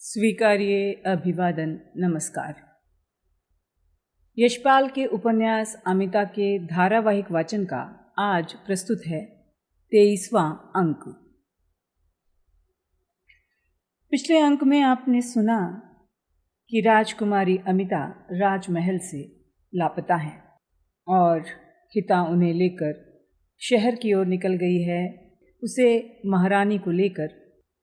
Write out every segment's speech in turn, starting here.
स्वीकार्य अभिवादन नमस्कार। यशपाल के उपन्यास अमिता के धारावाहिक वाचन का आज प्रस्तुत है 23वां अंक। पिछले अंक में आपने सुना कि राजकुमारी अमिता राजमहल से लापता है और हिता उन्हें लेकर शहर की ओर निकल गई है। उसे महारानी को लेकर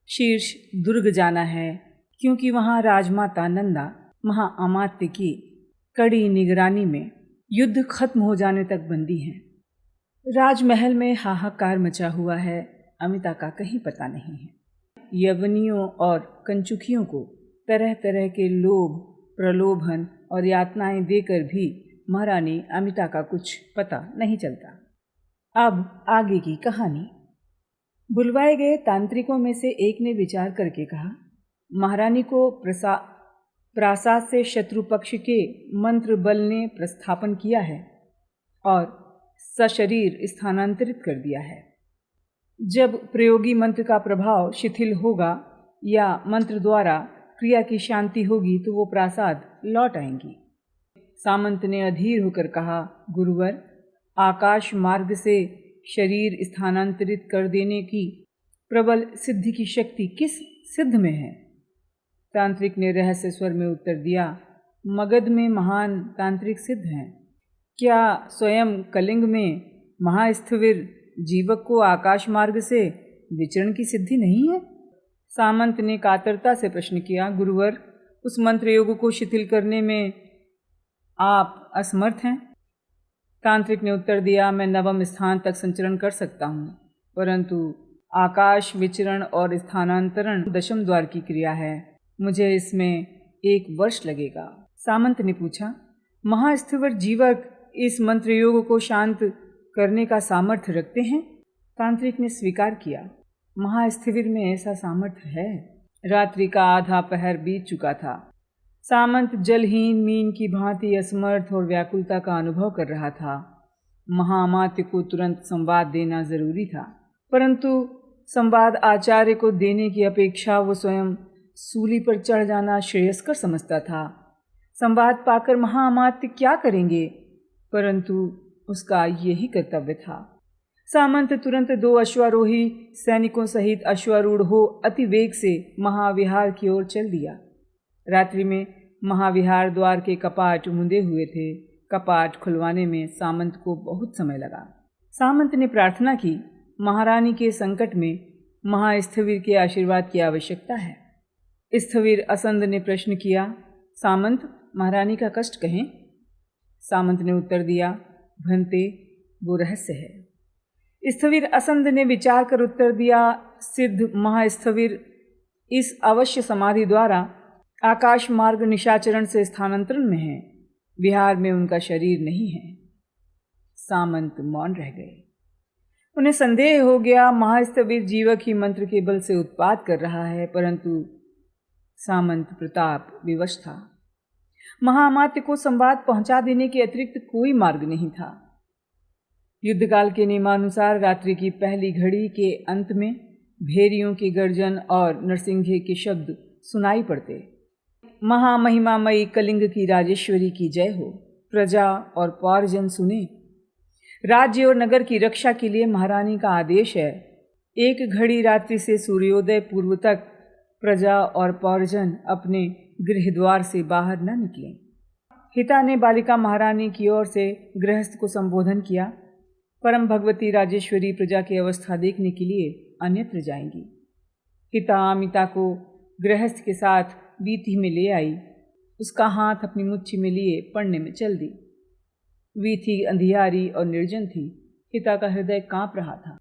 शीर्ष दुर्ग जाना है, क्योंकि वहाँ राजमाता नंदा महाअमात्य की कड़ी निगरानी में युद्ध खत्म हो जाने तक बंदी हैं। राजमहल में हाहाकार मचा हुआ है। अमिता का कहीं पता नहीं है। यवनियों और कंचुकियों को तरह तरह के लोभ, प्रलोभन और यातनाएं देकर भी महारानी अमिता का कुछ पता नहीं चलता। अब आगे की कहानी। बुलवाए गए तांत्रिकों में से एक ने विचार करके कहा, महारानी को प्रासाद से शत्रु पक्ष के मंत्र बल ने प्रस्थापन किया है और सशरीर स्थानांतरित कर दिया है। जब प्रयोगी मंत्र का प्रभाव शिथिल होगा या मंत्र द्वारा क्रिया की शांति होगी तो वो प्रासाद लौट आएंगी। सामंत ने अधीर होकर कहा, गुरुवर, आकाश मार्ग से शरीर स्थानांतरित कर देने की प्रबल सिद्धि की शक्ति किस सिद्ध में है? तांत्रिक ने रहस्य स्वर में उत्तर दिया, मगध में महान तांत्रिक सिद्ध हैं। क्या स्वयं कलिंग में महास्थविर जीवक को आकाश मार्ग से विचरण की सिद्धि नहीं है? सामंत ने कातरता से प्रश्न किया, गुरुवर, उस मंत्र योग को शिथिल करने में आप असमर्थ हैं। तांत्रिक ने उत्तर दिया, मैं नवम स्थान तक संचरण कर सकता हूँ, परंतु आकाश विचरण और स्थानांतरण दशम द्वार की क्रिया है। मुझे इसमें 1 वर्ष लगेगा। सामंत ने पूछा, महास्थविर जीवक इस मंत्र योग को शांत करने का सामर्थ्य रखते हैं? तांत्रिक ने स्वीकार किया, महास्थविर में ऐसा सामर्थ्य है। रात्रि का आधा पहर बीत चुका था। सामंत जलहीन मीन की भांति असमर्थ और व्याकुलता का अनुभव कर रहा था। महाअमात्य को तुरंत संवाद देना जरूरी था, परंतु संवाद आचार्य को देने की अपेक्षा वो स्वयं सूली पर चढ़ जाना श्रेयस्कर समझता था। संवाद पाकर महाअमात्य क्या करेंगे, परंतु उसका यही कर्तव्य था। सामंत तुरंत 2 अश्वारोही सैनिकों सहित अश्वारूढ़ हो अति वेग से महाविहार की ओर चल दिया। रात्रि में महाविहार द्वार के कपाट मुंदे हुए थे। कपाट खुलवाने में सामंत को बहुत समय लगा। सामंत ने प्रार्थना की, महारानी के संकट में महास्थविर के आशीर्वाद की आवश्यकता है। स्थविर असंध ने प्रश्न किया, सामंत, महारानी का कष्ट कहें? सामंत ने उत्तर दिया, भंते, वो रहस्य है। स्थविर असंध ने विचार कर उत्तर दिया, सिद्ध महास्थविर इस अवश्य समाधि द्वारा आकाश मार्ग निशाचरण से स्थानांतरण में है। विहार में उनका शरीर नहीं है। सामंत मौन रह गए। उन्हें संदेह हो गया, महास्थविर जीवक ही मंत्र के बल से उत्पात कर रहा है, परंतु सामंत प्रताप विवश था। महाअमात्य को संवाद पहुंचा देने के अतिरिक्त कोई मार्ग नहीं था। युद्धकाल के नियमानुसार रात्रि की पहली घड़ी के अंत में भेरियों की गर्जन और नरसिंघे के शब्द सुनाई पड़ते। महामहिमामयी कलिंग की राजेश्वरी की जय हो। प्रजा और पौरजन सुने। राज्य और नगर की रक्षा के लिए महारानी का आदेश है, 1 घड़ी रात्रि से सूर्योदय पूर्व तक प्रजा और पौरजन अपने गृह द्वार से बाहर न निकलें। हिता ने बालिका महारानी की ओर से गृहस्थ को संबोधन किया, परम भगवती राजेश्वरी प्रजा की अवस्था देखने के लिए अन्यत्र जाएंगी। हिता अमिता को गृहस्थ के साथ वीथी में ले आई। उसका हाथ अपनी मुट्ठी में लिए पढ़ने में चल दी। वीथी अंधियारी और निर्जन थी। हिता का हृदय कांप रहा था।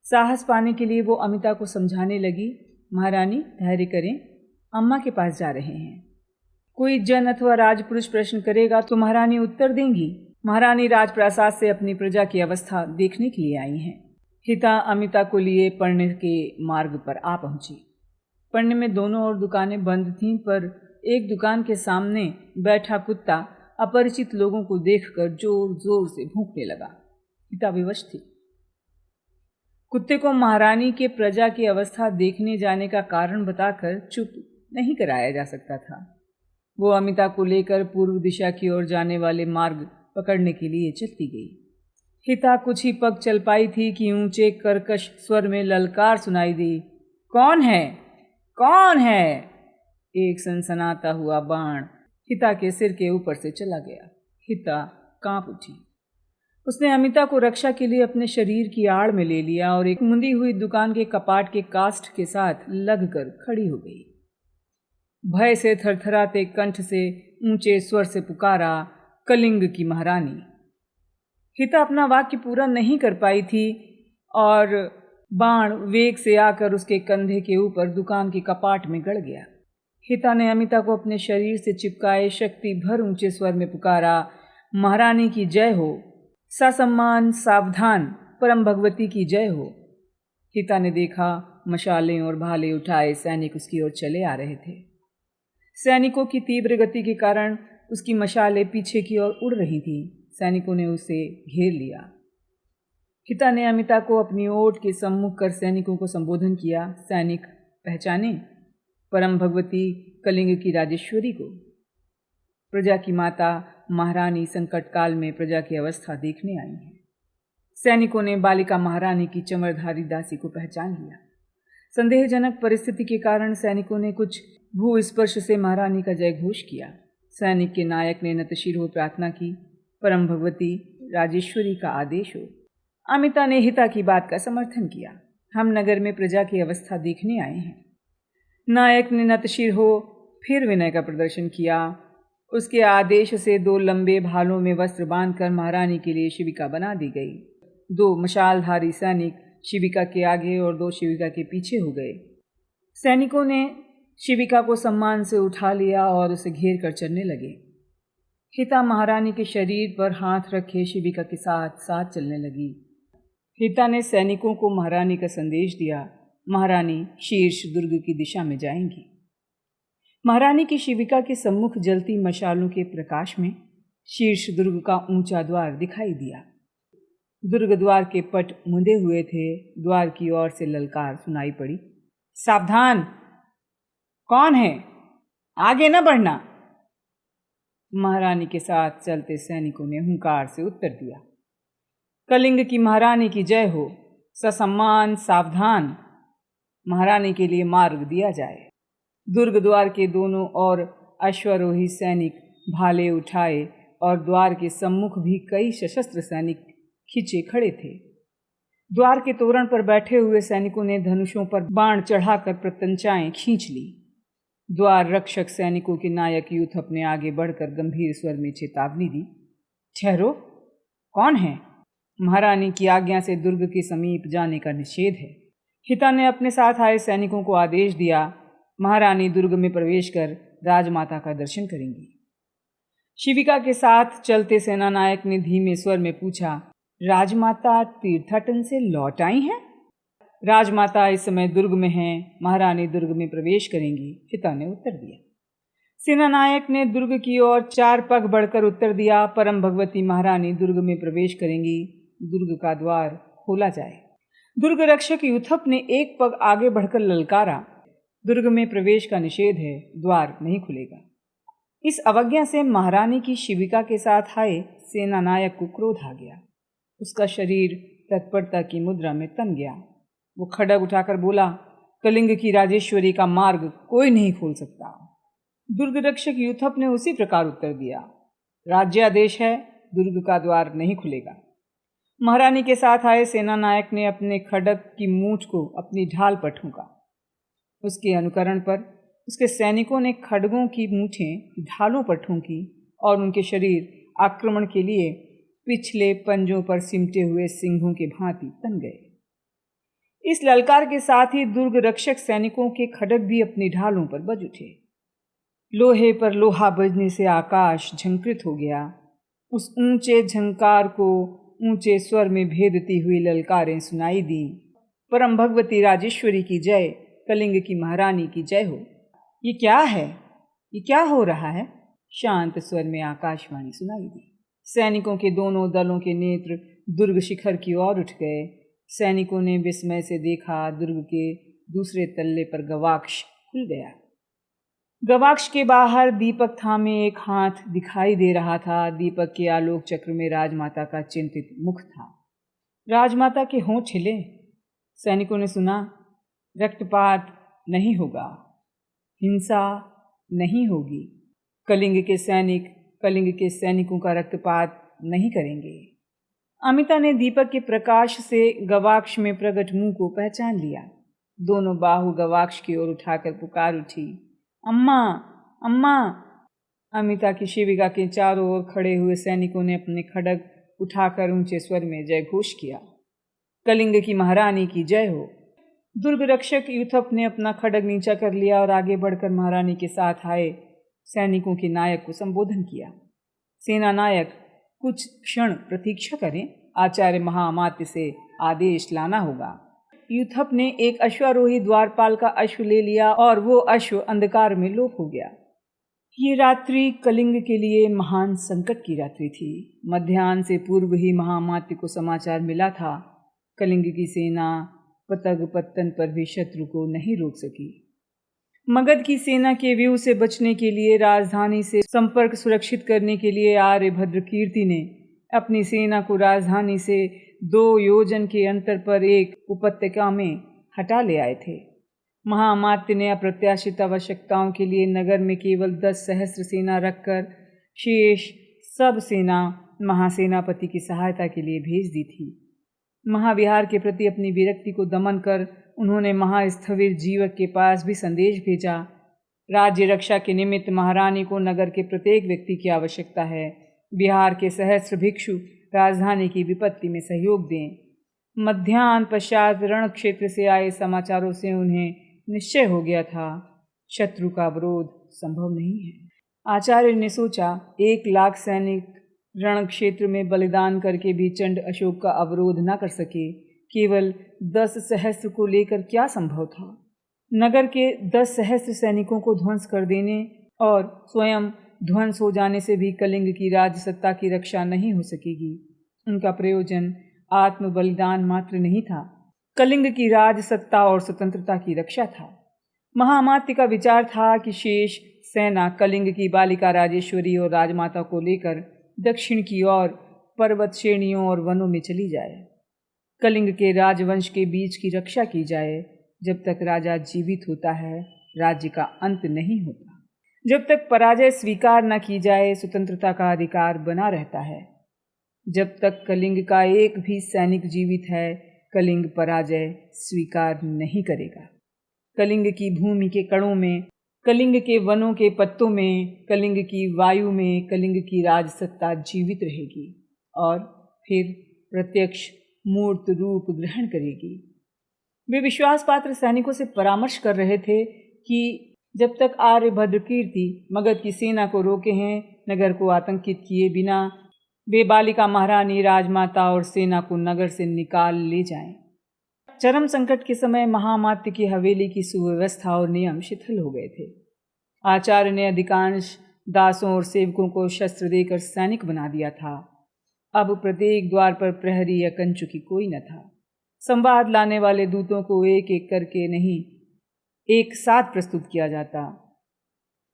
साहस पाने के लिए वो अमिता को समझाने लगी, महारानी, धैर्य करें, अम्मा के पास जा रहे हैं। कोई जन अथवा राजपुरुष प्रश्न करेगा तो महारानी उत्तर देंगी। महारानी राजप्रासाद से अपनी प्रजा की अवस्था देखने के लिए आई हैं। हिता अमिता को लिए पढ़ने के मार्ग पर आ पहुंची। पढ़ने में दोनों ओर दुकानें बंद थीं, पर एक दुकान के सामने बैठा कुत्ता अपरिचित लोगों को देखकर जोर जोर से भौंकने लगा। हिता विवश थी। कुत्ते को महारानी के प्रजा की अवस्था देखने जाने का कारण बताकर चुप नहीं कराया जा सकता था। वो अमिता को लेकर पूर्व दिशा की ओर जाने वाले मार्ग पकड़ने के लिए चलती गई। हिता कुछ ही पग चल पाई थी कि ऊंचे कर्कश स्वर में ललकार सुनाई दी। कौन है? कौन है? एक सनसनाता हुआ बाण हिता के सिर के ऊपर से चला गया। हिता कांप उठी। उसने अमिता को रक्षा के लिए अपने शरीर की आड़ में ले लिया और एक मुंदी हुई दुकान के कपाट के कास्ट के साथ लगकर खड़ी हो गई। भय से थरथराते कंठ से ऊंचे स्वर से पुकारा, कलिंग की महारानी। हिता अपना वाक्य पूरा नहीं कर पाई थी और बाण वेग से आकर उसके कंधे के ऊपर दुकान के कपाट में गड़ गया। हिता ने अमिता को अपने शरीर से चिपकाए शक्ति भर ऊंचे स्वर में पुकारा, महारानी की जय हो, ससम्मान सावधान, परम भगवती की जय हो। हिता ने देखा मशालें और भाले उठाए सैनिक उसकी ओर चले आ रहे थे। सैनिकों की तीव्र गति के कारण उसकी मशालें पीछे की ओर उड़ रही थी। सैनिकों ने उसे घेर लिया। हिता ने अमिता को अपनी ओट के सम्मुख कर सैनिकों को संबोधन किया। सैनिक पहचाने परम भगवती कलिंग की राजेश्वरी को। प्रजा की माता महारानी संकट काल में प्रजा की अवस्था देखने आई है। सैनिकों ने बालिका महारानी की चमरधारी दासी को पहचान लिया। संदेहजनक परिस्थिति के कारण सैनिकों ने कुछ भूस्पर्श से महारानी का जय घोष किया। सैनिक के नायक ने नतशीर हो प्रार्थना की, परम भगवती राजेश्वरी का आदेश हो। अमिता ने हिता की बात का समर्थन किया। हम नगर में प्रजा की अवस्था देखने आए हैं। नायक ने नतशीर हो फिर विनय का प्रदर्शन किया। उसके आदेश से 2 लंबे भालों में वस्त्र बांधकर महारानी के लिए शिविका बना दी गई। 2 मशालधारी सैनिक शिविका के आगे और 2 शिविका के पीछे हो गए। सैनिकों ने शिविका को सम्मान से उठा लिया और उसे घेर कर चलने लगे। हिता महारानी के शरीर पर हाथ रखे शिविका के साथ साथ चलने लगी। हिता ने सैनिकों को महारानी का संदेश दिया, महारानी शीर्ष दुर्ग की दिशा में जाएंगी। महारानी की शिविका के सम्मुख जलती मशालों के प्रकाश में शीर्ष दुर्ग का ऊंचा द्वार दिखाई दिया। दुर्ग द्वार के पट मुंदे हुए थे। द्वार की ओर से ललकार सुनाई पड़ी, सावधान! कौन है? आगे न बढ़ना। महारानी के साथ चलते सैनिकों ने हुंकार से उत्तर दिया, कलिंग की महारानी की जय हो, ससम्मान सावधान, महारानी के लिए मार्ग दिया जाए। दुर्ग द्वार के दोनों ओर अश्वारोही सैनिक भाले उठाए और द्वार के सम्मुख भी कई सशस्त्र सैनिक खिंचे खड़े थे। द्वार के तोरण पर बैठे हुए सैनिकों ने धनुषों पर बाण चढ़ाकर प्रत्यंचाएं खींच ली। द्वार रक्षक सैनिकों के नायक यूथ अपने आगे बढ़कर गंभीर स्वर में चेतावनी दी, ठहरो! कौन है? महारानी की आज्ञा से दुर्ग के समीप जाने का निषेध है। हिता ने अपने साथ आए सैनिकों को आदेश दिया, महारानी दुर्ग में प्रवेश कर राजमाता का दर्शन करेंगी। शिविका के साथ चलते सेना नायक ने धीमे स्वर में पूछा, राजमाता तीर्थाटन से लौट आई हैं? राजमाता इस समय दुर्ग में हैं, महारानी दुर्ग में प्रवेश करेंगी, हिता ने उत्तर दिया। सेना नायक ने दुर्ग की ओर 4 पग बढ़कर उत्तर दिया, परम भगवती महारानी दुर्ग में प्रवेश करेंगी, दुर्ग का द्वार खोला जाए। दुर्ग रक्षक यूथप ने 1 पग आगे बढ़कर ललकारा, दुर्ग में प्रवेश का निषेध है, द्वार नहीं खुलेगा। इस अवज्ञा से महारानी की शिविका के साथ आए सेना नायक को क्रोध आ गया। उसका शरीर तत्परता की मुद्रा में तन गया। वो खड्ग उठाकर बोला, कलिंग की राजेश्वरी का मार्ग कोई नहीं खोल सकता। दुर्ग रक्षक यूथप ने उसी प्रकार उत्तर दिया, राज्यादेश है, दुर्ग का द्वार नहीं खुलेगा। महारानी के साथ आए सेना नायक ने अपने खड्ग की मूंछ को अपनी ढाल पर ठूंका। उसके अनुकरण पर उसके सैनिकों ने खड्गों की मूंछें ढालों पर ठूंकी और उनके शरीर आक्रमण के लिए पिछले पंजों पर सिमटे हुए सिंहों के भांति तन गए। इस ललकार के साथ ही दुर्ग रक्षक सैनिकों के खड्ग भी अपनी ढालों पर बज उठे। लोहे पर लोहा बजने से आकाश झंकृत हो गया। उस ऊंचे झंकार को ऊंचे स्वर में भेदती हुई ललकारें सुनाई दी, परम भगवती राजेश्वरी की जय, कलिंग की महारानी की जय हो। ये क्या है? ये क्या हो रहा है? शांत स्वर में आकाशवाणी सुनाई दी। सैनिकों के दोनों दलों के नेत्र दुर्ग शिखर की ओर उठ गए। सैनिकों ने विस्मय से देखा, दुर्ग के दूसरे तल्ले पर गवाक्ष खुल गया। गवाक्ष के बाहर दीपक थामे एक हाथ दिखाई दे रहा था। दीपक के आलोक चक्र में राजमाता का चिंतित मुख था। राजमाता के होंठ हिले। सैनिकों ने सुना, रक्तपात नहीं होगा, हिंसा नहीं होगी। कलिंग के सैनिकों का रक्तपात नहीं करेंगे। अमिता ने दीपक के प्रकाश से गवाक्ष में प्रकट मुंह को पहचान लिया। दोनों बाहु गवाक्ष की ओर उठाकर पुकार उठी, अम्मा अम्मा। अमिता की शिविका के चारों ओर खड़े हुए सैनिकों ने अपने खड्ग उठाकर ऊंचे स्वर में जय घोष किया। कलिंग की महारानी की जय हो। दुर्ग रक्षक यूथप ने अपना खड्ग नीचा कर लिया और आगे बढ़कर महारानी के साथ आए सैनिकों के नायक को संबोधन किया। सेना नायक, कुछ क्षण प्रतीक्षा करें, आचार्य महाअमात्य से आदेश लाना होगा। यूथप ने एक अश्वारोही द्वारपाल का अश्व ले लिया और वो अश्व अंधकार में लोप हो गया। ये रात्रि कलिंग के लिए महान संकट की रात्रि थी। मध्याह्न से पूर्व ही महाअमात्य को समाचार मिला था। कलिंग की सेना पतग पत्तन पर भी शत्रु को नहीं रोक सकी। मगध की सेना के व्यूह से बचने के लिए, राजधानी से संपर्क सुरक्षित करने के लिए आर्यभद्र कीर्ति ने अपनी सेना को राजधानी से 2 योजन के अंतर पर एक उपत्यका में हटा ले आए थे। महाअमात्य ने अप्रत्याशित आवश्यकताओं के लिए नगर में केवल 10 सहस्त्र सेना रखकर शेष सब सेना महासेनापति की सहायता के लिए भेज दी थी। महाविहार के प्रति अपनी विरक्ति को दमन कर उन्होंने महास्थविर जीवक के पास भी संदेश भेजा। राज्य रक्षा के निमित्त महारानी को नगर के प्रत्येक व्यक्ति की आवश्यकता है। बिहार के सहस्त्र भिक्षु राजधानी की विपत्ति में सहयोग दें। मध्याह्न पश्चात रण क्षेत्र से आए समाचारों से उन्हें निश्चय हो गया था, शत्रु का विरोध संभव नहीं है। आचार्य ने सोचा, 1 लाख सैनिक रण क्षेत्र में बलिदान करके भी चंड अशोक का अवरोध न कर सके। केवल 10 सहस्त्र को लेकर क्या संभव था? नगर के 10 सहस्त्र सैनिकों को ध्वंस कर देने और स्वयं ध्वंस हो जाने से भी कलिंग की राजसत्ता की रक्षा नहीं हो सकेगी। उनका प्रयोजन आत्म बलिदान मात्र नहीं था, कलिंग की राजसत्ता और स्वतंत्रता की रक्षा था। महाअमात्य का विचार था कि शेष सेना कलिंग की बालिका राजेश्वरी और राजमाता को लेकर दक्षिण की ओर पर्वत श्रेणियों और वनों में चली जाए। कलिंग के राजवंश के बीच की रक्षा की जाए। जब तक राजा जीवित होता है, राज्य का अंत नहीं होता। जब तक पराजय स्वीकार न की जाए, स्वतंत्रता का अधिकार बना रहता है। जब तक कलिंग का एक भी सैनिक जीवित है, कलिंग पराजय स्वीकार नहीं करेगा। कलिंग की भूमि के कणों में, कलिंग के वनों के पत्तों में, कलिंग की वायु में कलिंग की राजसत्ता जीवित रहेगी और फिर प्रत्यक्ष मूर्त रूप ग्रहण करेगी। वे विश्वास पात्र सैनिकों से परामर्श कर रहे थे कि जब तक आर्यभद्र कीर्ति मगध की सेना को रोके हैं, नगर को आतंकित किए बिना वे बालिका महारानी, राजमाता और सेना को नगर से निकाल ले जाएं। चरम संकट के समय महाअमात्य की हवेली की सुव्यवस्था और नियम शिथिल हो गए थे। आचार्य ने अधिकांश दासों और सेवकों को शस्त्र देकर सैनिक बना दिया था। अब प्रत्येक द्वार पर प्रहरी या कंचुकी कोई न था। संवाद लाने वाले दूतों को एक एक करके नहीं, एक साथ प्रस्तुत किया जाता।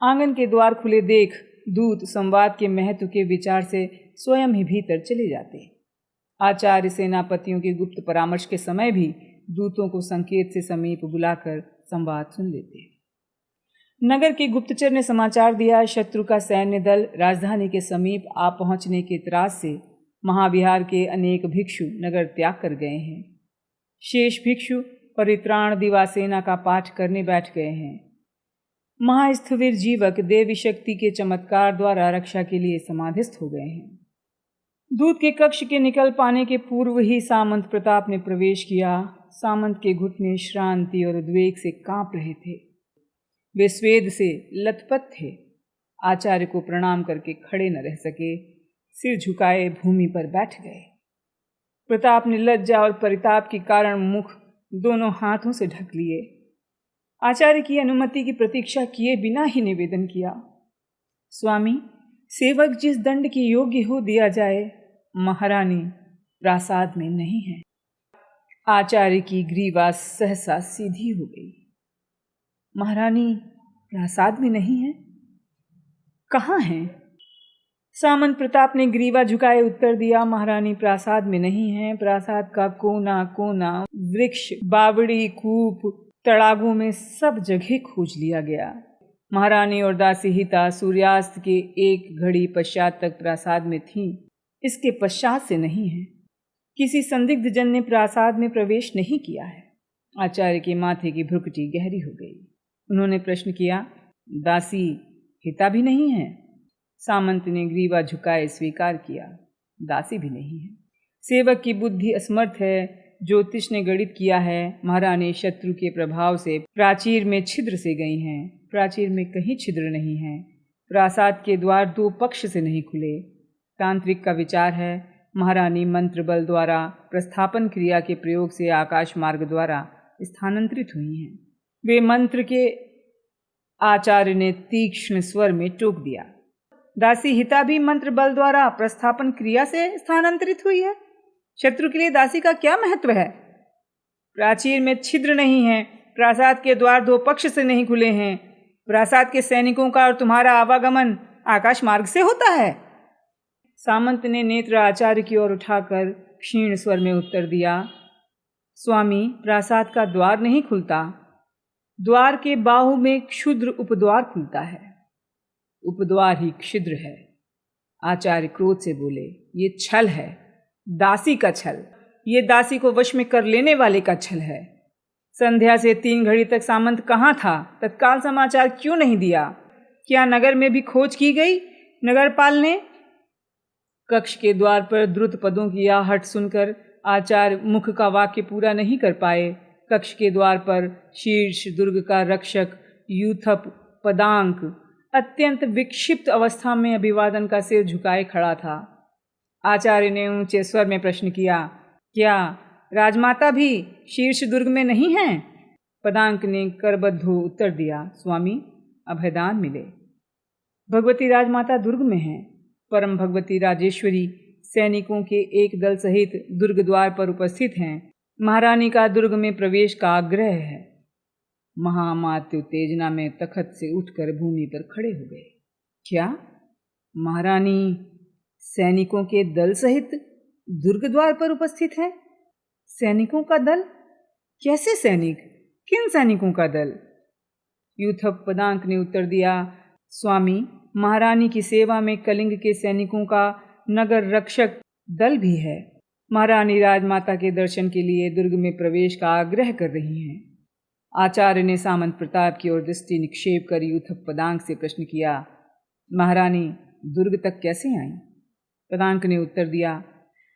आंगन के द्वार खुले देख दूत संवाद के महत्व के विचार से स्वयं ही भीतर चले जाते। आचार्य सेनापतियों के गुप्त परामर्श के समय भी दूतों को संकेत से समीप बुलाकर संवाद सुन लेते। नगर के गुप्तचर ने समाचार दिया, शत्रु का सैन्य दल राजधानी के समीप आ पहुंचने के त्रास से महाविहार के अनेक भिक्षु नगर त्याग कर गए हैं। शेष भिक्षु परित्राण दिवा सेना का पाठ करने बैठ गए हैं। महास्थविर जीवक देवी शक्ति के चमत्कार द्वारा रक्षा के लिए समाधिस्थ हो गए हैं। दूत के कक्ष के निकल पाने के पूर्व ही सामंत प्रताप ने प्रवेश किया। सामंत के घुटने श्रांति और उद्वेग से कांप रहे थे। वे स्वेद से लथपथ थे। आचार्य को प्रणाम करके खड़े न रह सके, सिर झुकाए भूमि पर बैठ गए। प्रताप ने लज्जा और परिताप के कारण मुख दोनों हाथों से ढक लिए। आचार्य की अनुमति की प्रतीक्षा किए बिना ही निवेदन किया, स्वामी, सेवक जिस दंड के योग्य हो दिया जाए, महारानी प्रासाद में नहीं है। आचार्य की ग्रीवा सहसा सीधी हो गई। महारानी प्रासाद में नहीं है। कहाँ हैं? सामंत प्रताप ने ग्रीवा झुकाए उत्तर दिया, महारानी प्रासाद में नहीं है। प्रासाद का कोना कोना, वृक्ष, बावड़ी, कूप, तड़ागों में सब जगह खोज लिया गया। महारानी और दासी हिता सूर्यास्त के एक घड़ी पश्चात तक प्रासाद में थी, इसके पश्चात से नहीं है। किसी संदिग्ध जन ने प्रासाद में प्रवेश नहीं किया है। आचार्य के माथे की भ्रुकुटी गहरी हो गई। उन्होंने प्रश्न किया, दासी हिता भी नहीं है? सामंत ने ग्रीवा झुकाए स्वीकार किया, दासी भी नहीं है। सेवक की बुद्धि असमर्थ है। ज्योतिष ने गणित किया है, महारानी शत्रु के प्रभाव से प्राचीर में छिद्र से गई हैं। प्राचीर में कहीं छिद्र नहीं है। प्रासाद के द्वार दो पक्ष से नहीं खुले। तांत्रिक का विचार है, महारानी मंत्र बल द्वारा प्रस्थापन क्रिया के प्रयोग से आकाश मार्ग द्वारा स्थानांतरित हुई हैं। वे मंत्र के आचार्य ने तीक्ष्ण स्वर में टोक दिया, दासी हिता भी मंत्र बल द्वारा प्रस्थापन क्रिया से स्थानांतरित हुई है। शत्रु के लिए दासी का क्या महत्व है? प्राचीर में छिद्र नहीं है। प्रासाद के द्वार दो पक्ष से नहीं खुले हैं। प्रासाद के सैनिकों का और तुम्हारा आवागमन आकाश मार्ग से होता है। सामंत ने नेत्र आचार्य की ओर उठाकर क्षीण स्वर में उत्तर दिया, स्वामी, प्रासाद का द्वार नहीं खुलता। द्वार के बाहु में क्षुद्र उपद्वार खुलता है। उपद्वार ही छिद्र है। आचार्य क्रोध से बोले, ये छल है, दासी का छल। ये दासी को वश में कर लेने वाले का छल है। संध्या से 3 घड़ी तक सामंत कहाँ था? तत्काल समाचार क्यों नहीं दिया? क्या नगर में भी खोज की गई? नगरपाल ने? कक्ष के द्वार पर द्रुत पदों की आहट सुनकर आचार्य मुख का वाक्य पूरा नहीं कर पाए। कक्ष के द्वार पर शीर्ष दुर्ग का रक्षक यूथप पदांक अत्यंत विक्षिप्त अवस्था में अभिवादन का सिर झुकाए खड़ा था। आचार्य ने ऊंचे स्वर में प्रश्न किया, क्या राजमाता भी शीर्ष दुर्ग में नहीं हैं? पदांक ने करबद्ध उत्तर दिया, स्वामी, अभयदान मिले। भगवती राजमाता दुर्ग में हैं। परम भगवती राजेश्वरी सैनिकों के एक दल सहित दुर्ग द्वार पर उपस्थित हैं। महारानी का दुर्ग में प्रवेश का आग्रह है। महामात्य उत्तेजना में तखत से उठकर भूमि पर खड़े हो गए। क्या महारानी सैनिकों के दल सहित दुर्ग द्वार पर उपस्थित है? सैनिकों का दल? कैसे सैनिक? किन सैनिकों का दल? यूथप पदांक ने उत्तर दिया, स्वामी, महारानी की सेवा में कलिंग के सैनिकों का नगर रक्षक दल भी है। महारानी राजमाता के दर्शन के लिए दुर्ग में प्रवेश का आग्रह कर रही हैं। आचार्य ने सामंत प्रताप की ओर दृष्टि निक्षेप कर यूथप पदांक से प्रश्न किया, महारानी दुर्ग तक कैसे आईं? पदांक ने उत्तर दिया,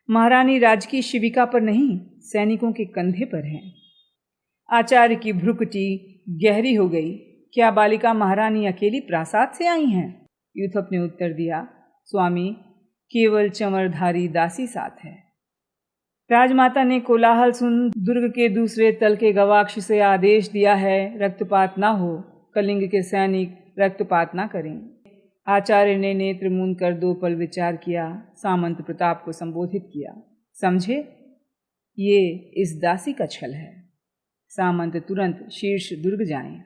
महारानी राजकीय शिविका पर नहीं, सैनिकों के कंधे पर हैं। आचार्य की भ्रुकुटी गहरी हो गई। क्या बालिका महारानी अकेली प्रासाद से आई हैं? यूथप ने उत्तर दिया, स्वामी, केवल चमरधारी दासी साथ है। राजमाता ने कोलाहल सुन दुर्ग के दूसरे तल के गवाक्ष से आदेश दिया है, रक्तपात ना हो, कलिंग के सैनिक रक्तपात ना करें। आचार्य ने नेत्र मूंद कर 2 पल विचार किया, सामंत प्रताप को संबोधित किया, समझे, ये इस दासी का छल है। सामंत तुरंत शीर्ष दुर्ग जाएं।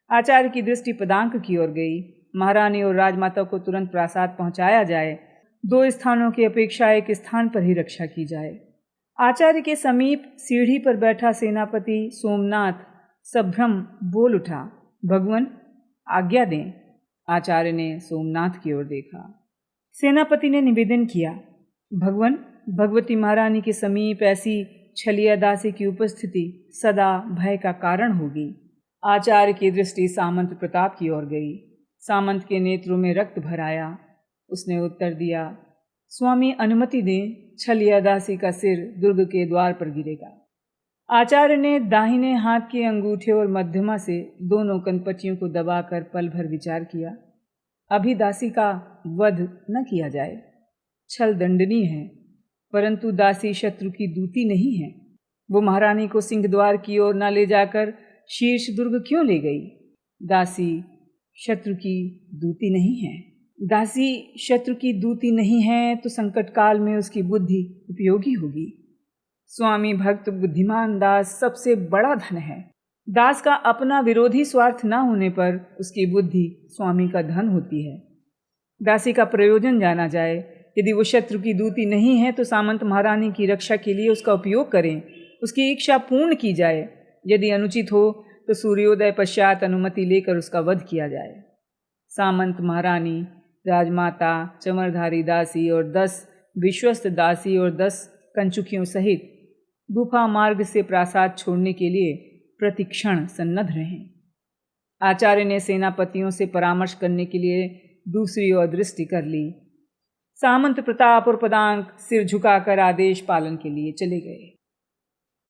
आचार्य की दृष्टि पदांक की ओर गई। महारानी और राजमाता को तुरंत प्रासाद पहुंचाया जाए। 2 स्थानों की अपेक्षा एक स्थान पर ही रक्षा की जाए। आचार्य के समीप सीढ़ी पर बैठा सेनापति सोमनाथ सभ्रम बोल उठा, भगवान आज्ञा दें। आचार्य ने सोमनाथ की ओर देखा। सेनापति ने निवेदन किया, भगवान, भगवती महारानी के समीप ऐसी छलिया दासी की उपस्थिति सदा भय का कारण होगी। आचार्य की दृष्टि सामंत प्रताप की ओर गई। सामंत के नेत्रों में रक्त भर आया। उसने उत्तर दिया, स्वामी, अनुमति दें, छलिया दासी का सिर दुर्ग के द्वार पर गिरेगा। आचार्य ने दाहिने हाथ के अंगूठे और मध्यमा से दोनों कनपटियों को दबाकर पल भर विचार किया। अभी दासी का वध न किया जाए, छल दंडनीय है, परंतु दासी शत्रु की दूती नहीं है। वो महारानी को सिंह द्वार की ओर न ले जाकर शीर्ष दुर्ग क्यों ले गई? दासी शत्रु की दूती नहीं है। दासी शत्रु की दूती नहीं है तो संकट काल में उसकी बुद्धि उपयोगी होगी। स्वामी, भक्त बुद्धिमान दास सबसे बड़ा धन है। दास का अपना विरोधी स्वार्थ न होने पर उसकी बुद्धि स्वामी का धन होती है। दासी का प्रयोजन जाना जाए। यदि वो शत्रु की दूती नहीं है तो सामंत महारानी की रक्षा के लिए उसका उपयोग करें, उसकी इच्छा पूर्ण की जाए। यदि अनुचित हो तो सूर्योदय पश्चात अनुमति लेकर उसका वध किया जाए। सामंत महारानी, राजमाता, चमरधारी दासी और 10 विश्वस्त दासी और 10 कंचुकियों सहित गुफा मार्ग से प्रासाद छोड़ने के लिए प्रतिक्षण सन्नद्ध रहें। आचार्य ने सेनापतियों से परामर्श करने के लिए दूसरी ओर दृष्टि कर ली। सामंत प्रताप और पदांक सिर झुकाकर आदेश पालन के लिए चले गए।